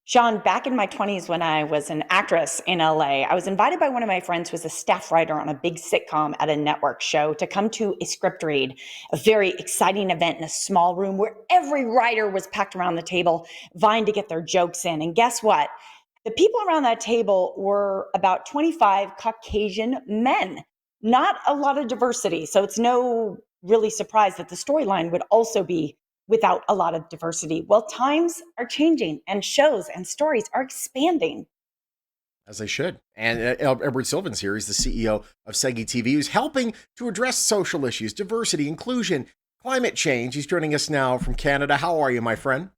Sean, back in my 20s when I was an actress in LA, I was invited by one of my friends who was a staff writer on a big sitcom at a network show to come to a script read, a very exciting event in a small room where every writer was packed around the table, vying to get their jokes in. And guess what? The people around that table were about 25 Caucasian men, not a lot of diversity. So it's no really surprise that the storyline would also be without a lot of diversity. Well, times are changing and shows and stories are expanding. As they should. And Edward Sylvan's here. He's the CEO of Sega Tv, who's helping to address social issues, diversity, inclusion, climate change. He's joining us now from Canada. How are you, my friend?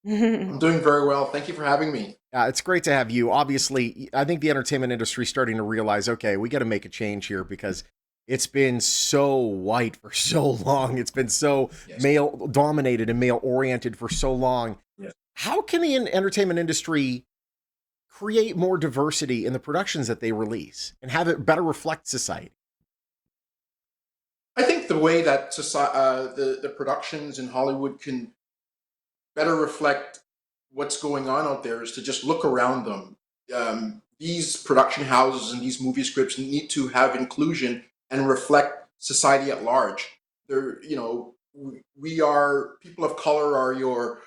I'm doing very well. Thank you for having me. It's great to have you. Obviously, I think the entertainment industry is starting to realize, okay, we got to make a change here because it's been so white for so long. It's been so Yes. male dominated and male oriented for so long. Yes. How can the entertainment industry create more diversity in the productions that they release and have it better reflect society? I think the way that the productions in Hollywood can better reflect what's going on out there is to just look around them. These production houses and these movie scripts need to have inclusion and reflect society at large. They're, we are people of color are your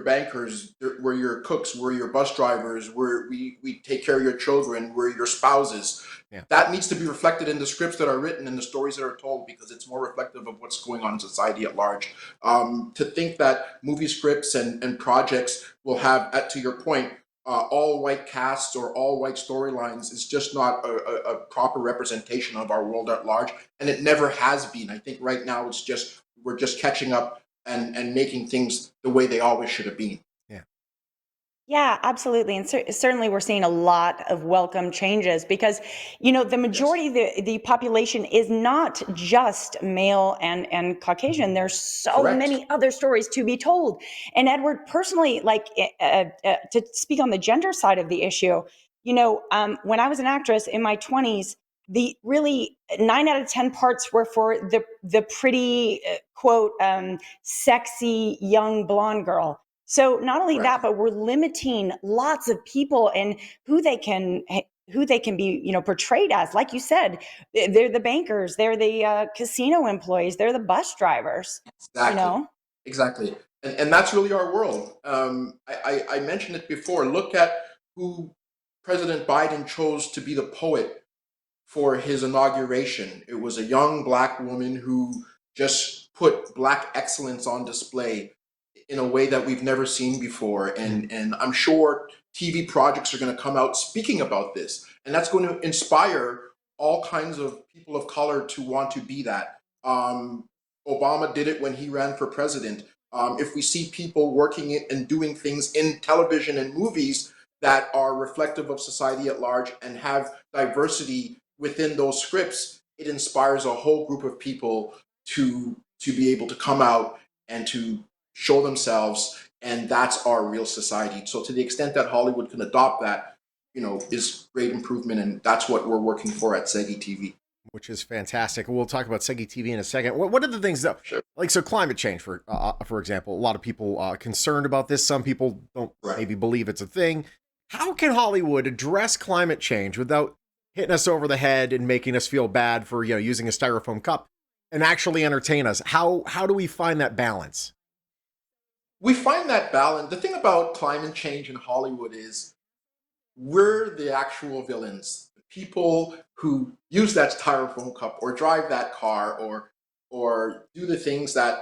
bankers, we're your cooks, we're your bus drivers, we take care of your children, we're your spouses. Yeah. That needs to be reflected in the scripts that are written and the stories that are told because it's more reflective of what's going on in society at large. To think that movie scripts and projects will have, to your point, all white casts or all white storylines is just not a proper representation of our world at large, and it never has been. I think right now we're just catching up and making things the way they always should have been. Yeah. Yeah, absolutely. And certainly we're seeing a lot of welcome changes because, the Yes, majority of the population is not just male and Caucasian. There's so correct. many other stories to be told. And Edward, personally, like to speak on the gender side of the issue, when I was an actress in my 20s, the really 9 out of 10 parts were for the pretty, quote, sexy young blonde girl. So not only Correct. that, but we're limiting lots of people and who they can who they can be, portrayed as. Like you said, they're the bankers, they're the casino employees, they're the bus drivers. You Exactly. know. Exactly. And that's really our world. I mentioned it before. Look at who President Biden chose to be the poet for his inauguration. It was a young black woman who just put black excellence on display in a way that we've never seen before. And I'm sure TV projects are going to come out speaking about this. And that's going to inspire all kinds of people of color to want to be that. Obama did it when he ran for president. If we see people working and doing things in television and movies that are reflective of society at large and have diversity within those scripts, it inspires a whole group of people to be able to come out and to show themselves, and that's our real society. So to the extent that Hollywood can adopt that, is great improvement, and that's what we're working for at Sega TV. Which is fantastic. We'll talk about Sega TV in a second. What are the things that, Sure. like, so climate change, for example, a lot of people concerned about this. Some people don't Right. maybe believe it's a thing. How can Hollywood address climate change without hitting us over the head and making us feel bad for using a styrofoam cup and actually entertain us? How do we find that balance? We find that balance. The thing about climate change in Hollywood is we're the actual villains. The people who use that styrofoam cup or drive that car or do the things that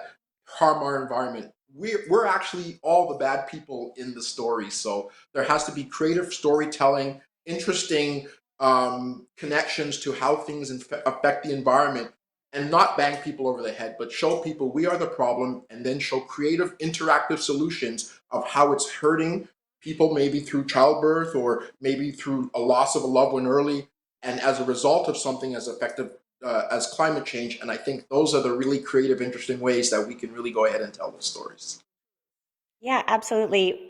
harm our environment. We're actually all the bad people in the story. So there has to be creative storytelling, interesting connections to how things affect the environment, and not bang people over the head, but show people we are the problem and then show creative, interactive solutions of how it's hurting people, maybe through childbirth or maybe through a loss of a loved one early, and as a result of something as effective as climate change. And I think those are the really creative, interesting ways that we can really go ahead and tell those stories. Yeah, absolutely.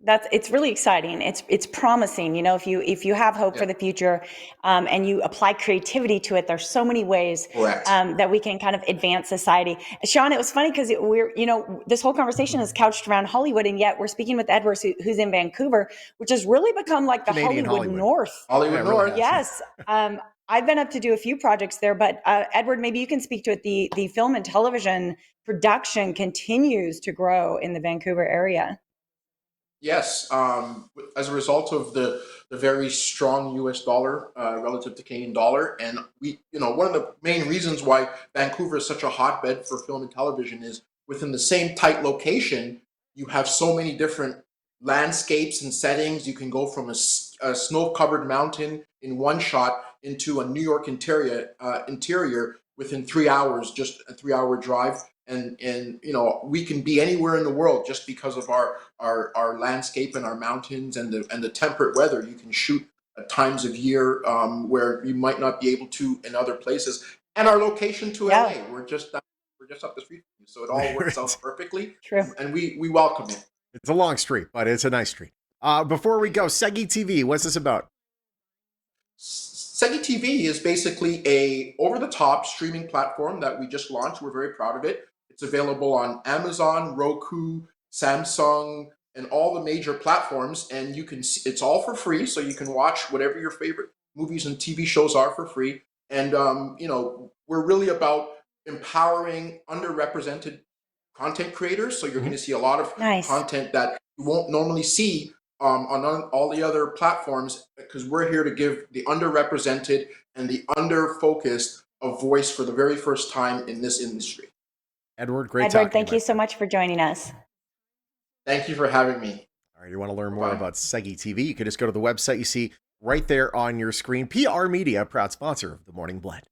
It's really exciting. It's promising. You know, if you have hope for the future, and you apply creativity to it, there's so many ways Correct. that we can kind of advance society. Sean, it was funny because we're, you know, this whole conversation is couched around Hollywood, and yet we're speaking with Edward, who's in Vancouver, which has really become like the Canadian Hollywood Hollywood. North. Yeah, Hollywood it really North. has. Yes. I've been up to do a few projects there, but Edward, maybe you can speak to it. The film and television production continues to grow in the Vancouver area. Yes, as a result of the very strong U.S. dollar relative to Canadian dollar, and one of the main reasons why Vancouver is such a hotbed for film and television is within the same tight location, you have so many different landscapes and settings. You can go from a snow-covered mountain in one shot into a New York interior within 3 hours, just a 3 hour drive. And we can be anywhere in the world just because of our landscape and our mountains and the temperate weather. You can shoot at times of year where you might not be able to in other places. And our location to Yeah. LA, we're just up the street from you, so it all works out perfectly. True. And we welcome it. It's a long street, but it's a nice street. Before we go, Sega TV, what's this about? Sega TV is basically a over-the-top streaming platform that we just launched. We're very proud of it. It's available on Amazon, Roku, Samsung, and all the major platforms. And you can see it's all for free, so you can watch whatever your favorite movies and TV shows are for free. And we're really about empowering underrepresented content creators. So you're going to see a lot of Nice. content that you won't normally see on all the other platforms, because we're here to give the underrepresented and the underfocused a voice for the very first time in this industry. Edward, great Edward, talking to thank my you so friend. much for joining us. Thank you for having me. All right, you want to learn more Bye. about Sega TV, you can just go to the website you see right there on your screen. PR Media, proud sponsor of The Morning Blend.